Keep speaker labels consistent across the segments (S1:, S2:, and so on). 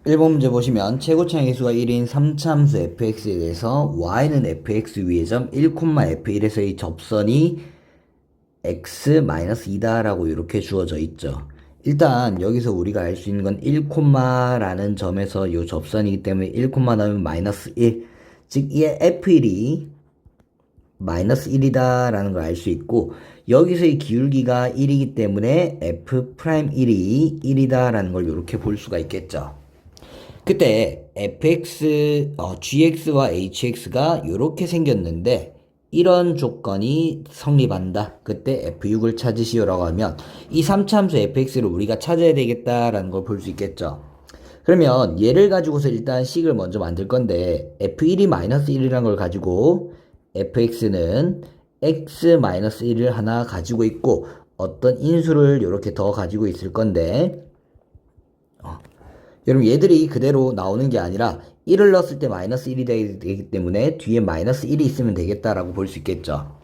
S1: 1번 문제 보시면 최고차의 개수가 1인 3차함수 fx에 대해서 y는 fx 위의 점 1,f1에서의 접선이 x-2다 라고 이렇게 주어져 있죠. 일단 여기서 우리가 알 수 있는 건 1, 라는 점에서 이 접선이기 때문에 1, 나오면 마이너스 1, 즉 이의 f1이 마이너스 1이다 라는 걸 알 수 있고, 여기서의 기울기가 1이기 때문에 f'1이 1이다 라는 걸 이렇게 볼 수가 있겠죠. 그때 gx와 hx가 이렇게 생겼는데 이런 조건이 성립한다. 그때 f6을 찾으시오라고 하면 이 3차함수 fx를 우리가 찾아야 되겠다라는 걸 볼 수 있겠죠. 그러면 얘를 가지고서 일단 식을 먼저 만들 건데 f1이 마이너스 1이라는 걸 가지고 fx는 x-1을 하나 가지고 있고 어떤 인수를 이렇게 더 가지고 있을 건데 여러분 얘들이 그대로 나오는 게 아니라 1을 넣었을 때 마이너스 1이 되기 때문에 뒤에 마이너스 1이 있으면 되겠다라고 볼 수 있겠죠.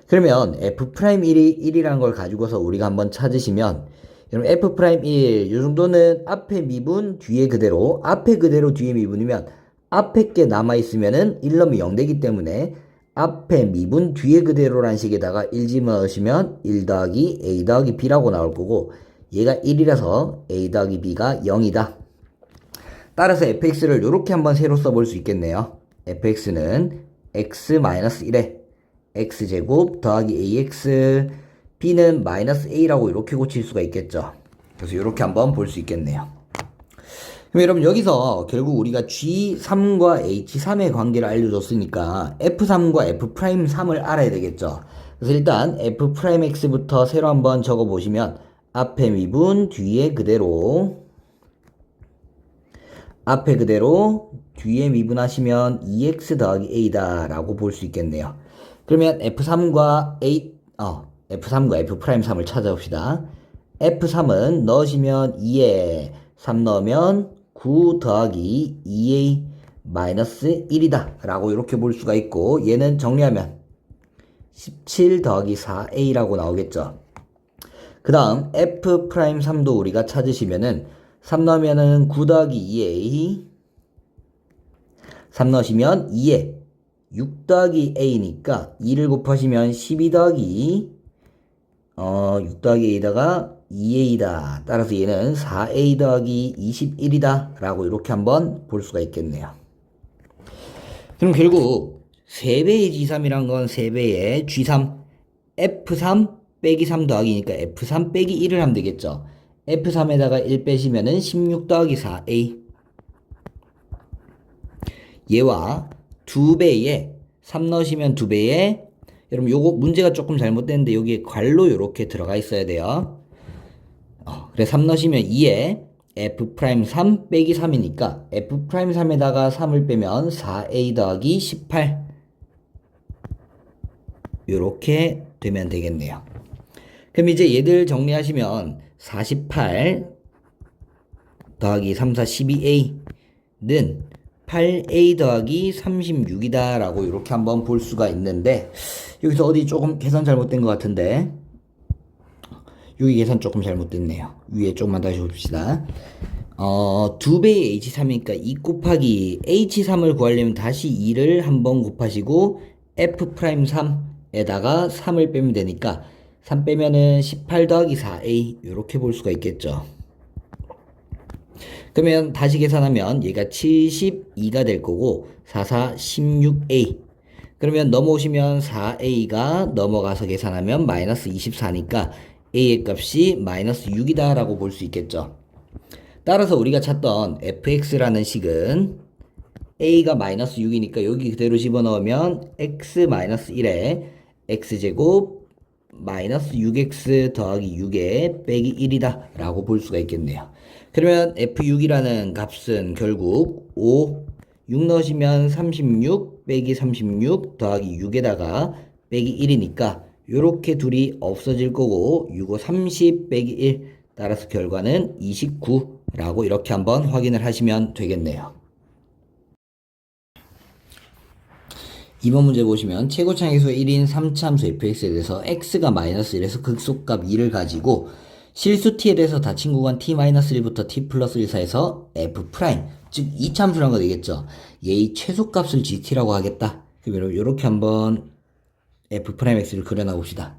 S1: 그러면 f'1이 1이라는 걸 가지고서 우리가 한번 찾으시면 여러분 f'1 이 정도는 앞에 미분 뒤에 그대로, 앞에 그대로 뒤에 미분이면 앞에 게 남아있으면은 1 넣으면 0 되기 때문에 앞에 미분 뒤에 그대로란 식에다가 1 집어넣으시면 1 더하기 a 더하기 b라고 나올 거고 얘가 1이라서 a 더하기 b가 0이다. 따라서 fx를 이렇게 한번 새로 써볼 수 있겠네요. fx는 x-1에 x제곱 더하기 ax, b는 마이너스 a라고 이렇게 고칠 수가 있겠죠. 그래서 이렇게 한번 볼 수 있겠네요. 그럼 여러분 여기서 결국 우리가 G3과 H3의 관계를 알려줬으니까 F3과 F'3을 알아야 되겠죠. 그래서 일단 F'X부터 새로 한번 적어보시면 앞에 미분 뒤에 그대로, 앞에 그대로 뒤에 미분하시면 2x 더하기 a다 라고 볼 수 있겠네요. 그러면 F3과 F'3을 찾아봅시다. F3은 넣으시면 2에 3 넣으면 9 더하기 2a 마이너스 1이다 라고 이렇게 볼 수가 있고, 얘는 정리하면 17 더하기 4a라고 나오겠죠. 그 다음 F'3도 우리가 찾으시면은 3 넣으면은 9 더하기 2a, 3 넣으시면 2에 6 더하기 a니까 2를 곱하시면 12 더하기 6 더하기 a다가 2a다. 따라서 얘는 4a 더하기 21이다 라고 이렇게 한번 볼 수가 있겠네요. 그럼 결국 3배의 g3이란 건 3배의 g3 f3 빼기 3 더하기니까 f3 빼기 1을 하면 되겠죠. f3에다가 1 빼시면은 16 더하기 4a, 얘와 2배에 3 넣으시면 2배에, 여러분 요거 문제가 조금 잘못됐는데 여기에 괄호 이렇게 들어가 있어야 돼요. 그래 3 넣으시면 2에 f'3 빼기 3이니까 f'3에다가 3을 빼면 4a 더하기 18 요렇게 되면 되겠네요. 그럼 이제 얘들 정리하시면 48 더하기 3, 4, 12a는 8a 더하기 36이다 라고 이렇게 한번 볼 수가 있는데, 여기서 어디 조금 계산 잘못된 것 같은데 여기 계산 조금 잘못됐네요. 위에 조금만 다시 봅시다. 2배의 h3이니까 2 곱하기 h3을 구하려면 다시 2를 한번 곱하시고 f'3에다가 3을 빼면 되니까 3 빼면은 18 더하기 4a 이렇게 볼 수가 있겠죠. 그러면 다시 계산하면 얘가 72가 될 거고 4, 4, 16a, 그러면 넘어오시면 4a가 넘어가서 계산하면 마이너스 24니까 a의 값이 마이너스 6이다 라고 볼 수 있겠죠. 따라서 우리가 찾던 fx라는 식은 a가 마이너스 6이니까 여기 그대로 집어넣으면 x-1에 x제곱 마이너스 6x 더하기 6에 빼기 1이다 라고 볼 수가 있겠네요. 그러면 f6이라는 값은 결국 6 넣으시면 36 빼기 36 더하기 6에다가 빼기 1이니까 요렇게 둘이 없어질 거고 6, 5, 30 빼기 1, 따라서 결과는 29라고 이렇게 한번 확인을 하시면 되겠네요. 2번 문제 보시면 최고차항 계수 1인 3차함수 fx에 대해서 x가 마이너스 1에서 극소값 2를 가지고 실수 t에 대해서 닫힌 구간 t-1부터 t 플러스 1 사이에서 f 프라임, 즉 이차함수라는 거 되겠죠. 얘의 최소값을 gt라고 하겠다. 그러면 이렇게 한번 f 프라임 x를 그려놔 봅시다.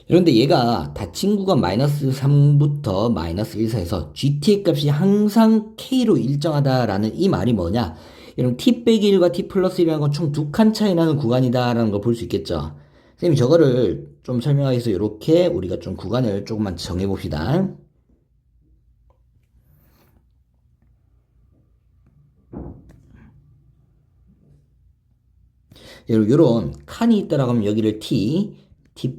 S1: 그런데 얘가 닫힌 구간 마이너스 3부터 마이너스 1 사이에서 gt의 값이 항상 k로 일정하다라는 이 말이 뭐냐? 여러분 t 빼기 1과 t 플러스 1이라는 건 총 두 칸 차이 나는 구간이다라는 걸 볼 수 있겠죠. 선생님이 저거를 좀 설명하기 위해서 이렇게 우리가 좀 구간을 조금만 정해봅시다. 요런 칸이 있다라고 하면 여기를 t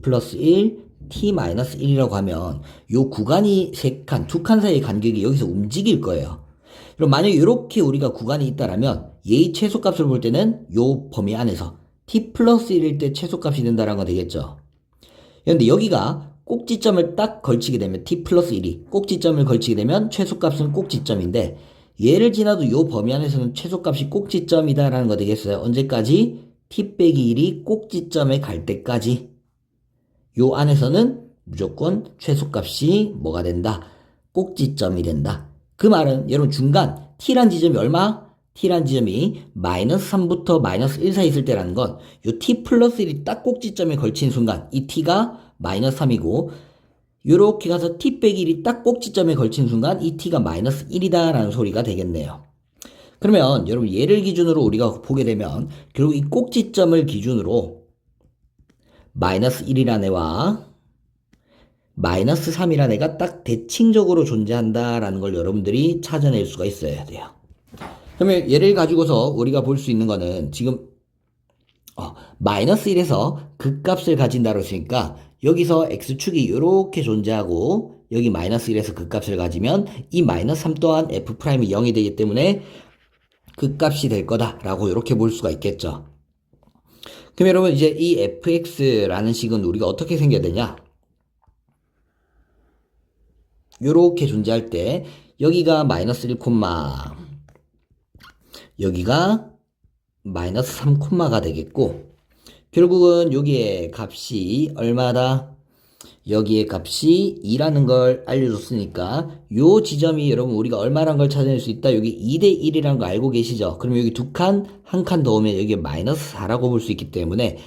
S1: 플러스 1, t 마이너스 1이라고 하면 요 구간이 세 칸, 두 칸 사이의 간격이 여기서 움직일 거예요. 그럼 만약에 이렇게 우리가 구간이 있다라면 얘의 최소값을 볼 때는 요 범위 안에서 t 플러스 1일 때 최소값이 된다라는 거 되겠죠. 그런데 여기가 꼭지점을 딱 걸치게 되면 t 플러스 1이 꼭지점을 걸치게 되면 최소값은 꼭지점인데 얘를 지나도 요 범위 안에서는 최소값이 꼭지점이다라는 거 되겠어요. 언제까지? t 빼기 1이 꼭지점에 갈 때까지 요 안에서는 무조건 최소값이 뭐가 된다? 꼭지점이 된다. 그 말은 여러분 중간 t란 지점이 얼마? t란 지점이 마이너스 3부터 마이너스 1 사이 있을 때라는 건 요 t 플러스 1이 딱 꼭지점에 걸친 순간 이 t가 마이너스 3이고 요렇게 가서 t 빼기 1이 딱 꼭지점에 걸친 순간 이 t가 마이너스 1이다 라는 소리가 되겠네요. 그러면 여러분 얘를 기준으로 우리가 보게 되면 결국 이 꼭지점을 기준으로 마이너스 1이라는 애와 마이너스 3이라는 애가 딱 대칭적으로 존재한다라는 걸 여러분들이 찾아낼 수가 있어야 돼요. 그러면 얘를 가지고서 우리가 볼 수 있는 거는 지금 마이너스 1에서 극값을 가진다고 했으니까 여기서 x축이 이렇게 존재하고 여기 마이너스 1에서 극값을 가지면 이 마이너스 3 또한 f'이 0이 되기 때문에 극값이 될 거다라고 이렇게 볼 수가 있겠죠. 그럼 여러분 이제 이 fx라는 식은 우리가 어떻게 생겨야 되냐? 요렇게 존재할 때 여기가 마이너스 1, 여기가 마이너스 3, 가 되겠고 결국은 여기에 값이 얼마다? 여기에 값이 2라는 걸 알려줬으니까 요 지점이 여러분 우리가 얼마란 걸 찾아낼 수 있다? 여기 2대 1이라는 거 알고 계시죠? 그럼 여기 두 칸, 한 칸 더 오면 여기 마이너스 4라고 볼 수 있기 때문에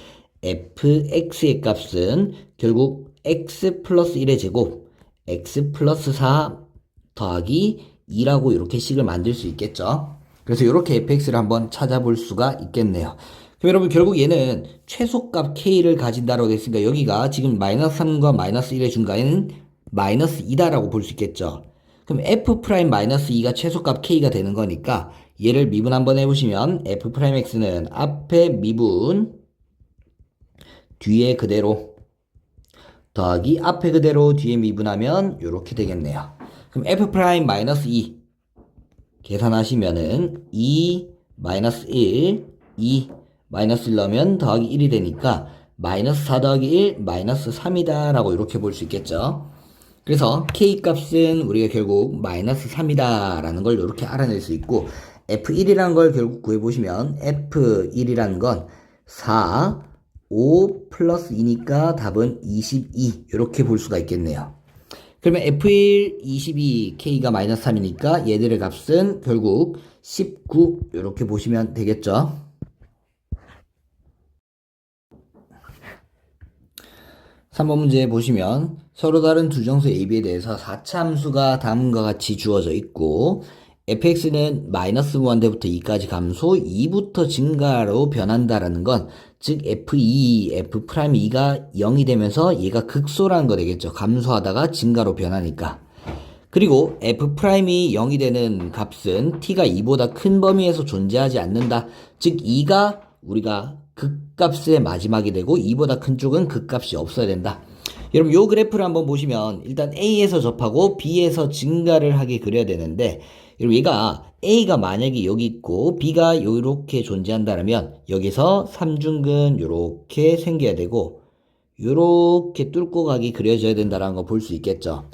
S1: fx의 값은 결국 x 플러스 1의 제곱 x 플러스 4 더하기 2라고 이렇게 식을 만들 수 있겠죠. 그래서 이렇게 fx를 한번 찾아볼 수가 있겠네요. 그럼 여러분 결국 얘는 최소값 k를 가진다라고 했으니까 여기가 지금 마이너스 3과 마이너스 1의 중간에는 마이너스 2다라고 볼 수 있겠죠. 그럼 f 프라임 마이너스 2가 최소값 k가 되는 거니까 얘를 미분 한번 해보시면 f 프라임 x는 앞에 미분 뒤에 그대로 더하기 앞에 그대로 뒤에 미분하면 이렇게 되겠네요. 그럼 f 프라임 마이너스 2 계산하시면은 2 마이너스 1 2 마이너스 1 넣으면 더하기 1이 되니까 마이너스 4 더하기 1 마이너스 3이다 라고 이렇게 볼 수 있겠죠. 그래서 k 값은 우리가 결국 마이너스 3이다 라는 걸 이렇게 알아낼 수 있고 f1이라는 걸 결국 구해보시면 f1이라는 건 4 5 플러스 2니까 답은 22 이렇게 볼 수가 있겠네요. 그러면 f1 22 k가 마이너스 3이니까 얘들의 값은 결국 19 이렇게 보시면 되겠죠. 3번 문제 보시면 서로 다른 두 정수 AB에 대해서 4차 함수가 다음과 같이 주어져 있고 fx는 마이너스 무한대부터 2까지 감소 2부터 증가로 변한다라는 건 즉 f2, f'2가 0이 되면서 얘가 극소라는 거 되겠죠. 감소하다가 증가로 변하니까. 그리고 f'이 0이 되는 값은 t가 2보다 큰 범위에서 존재하지 않는다. 즉 2가 우리가 극값의 마지막이 되고 2보다 큰 쪽은 극값이 없어야 된다. 여러분 요 그래프를 한번 보시면 일단 A에서 접하고 B에서 증가를 하게 그려야 되는데 여러분 얘가 A가 만약에 여기 있고 B가 요렇게 존재한다면 여기서 삼중근 요렇게 생겨야 되고 요렇게 뚫고 가기 그려져야 된다는 거 볼 수 있겠죠.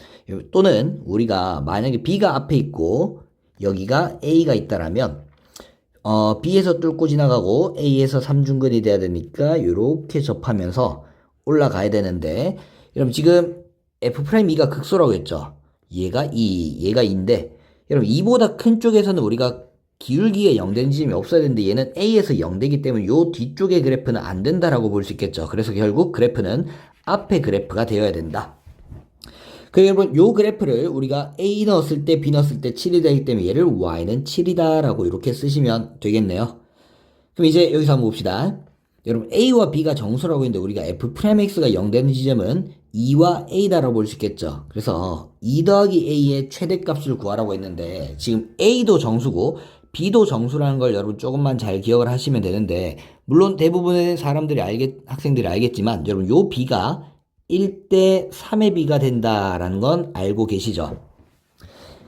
S1: 또는 우리가 만약에 B가 앞에 있고 여기가 A가 있다라면 B에서 뚫고 지나가고 A에서 삼중근이 돼야 되니까 요렇게 접하면서 올라가야 되는데 여러분 지금 F'E가 극소라고 했죠. 얘가 2인데 여러분 2보다 큰 쪽에서는 우리가 기울기가 0 되는 지점이 없어야 되는데 얘는 A에서 0 되기 때문에 요 뒤쪽의 그래프는 안 된다라고 볼 수 있겠죠. 그래서 결국 그래프는 앞에 그래프가 되어야 된다. 그 여러분 요 그래프를 우리가 A 넣었을 때 B 넣었을 때 7이 되기 때문에 얘를 Y는 7이다 라고 이렇게 쓰시면 되겠네요. 그럼 이제 여기서 한번 봅시다. 여러분 A와 B가 정수라고 했는데 우리가 F'X가 0 되는 지점은 2와 A다라고 볼 수 있겠죠. 그래서 2 더하기 A의 최대값을 구하라고 했는데 지금 A도 정수고 B도 정수라는 걸 여러분 조금만 잘 기억을 하시면 되는데 물론 대부분의 학생들이 알겠지만 여러분 요 B가 1대 3의 B가 된다라는 건 알고 계시죠?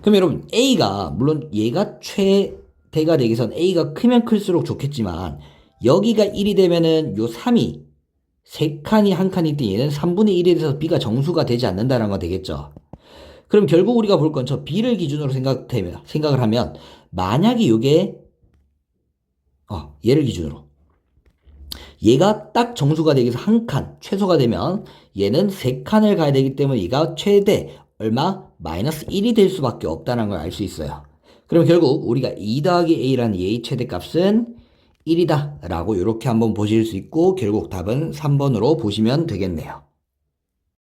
S1: 그럼 여러분 A가 물론 얘가 최대가 되기 전 A가 크면 클수록 좋겠지만 여기가 1이 되면은 요 3이 3칸이 한 칸이 있더니 얘는 3분의 1이 돼서 B가 정수가 되지 않는다는 건 되겠죠. 그럼 결국 우리가 볼 건 저 B를 기준으로 생각을 하면 만약에 요게 얘를 기준으로 얘가 딱 정수가 되기 위해서 한 칸 최소가 되면 얘는 3칸을 가야 되기 때문에 얘가 최대 얼마? 마이너스 1이 될 수밖에 없다는 걸 알 수 있어요. 그럼 결국 우리가 2 더하기 A라는 얘의 최대값은 1이다 라고 이렇게 한번 보실 수 있고 결국 답은 3번으로 보시면 되겠네요.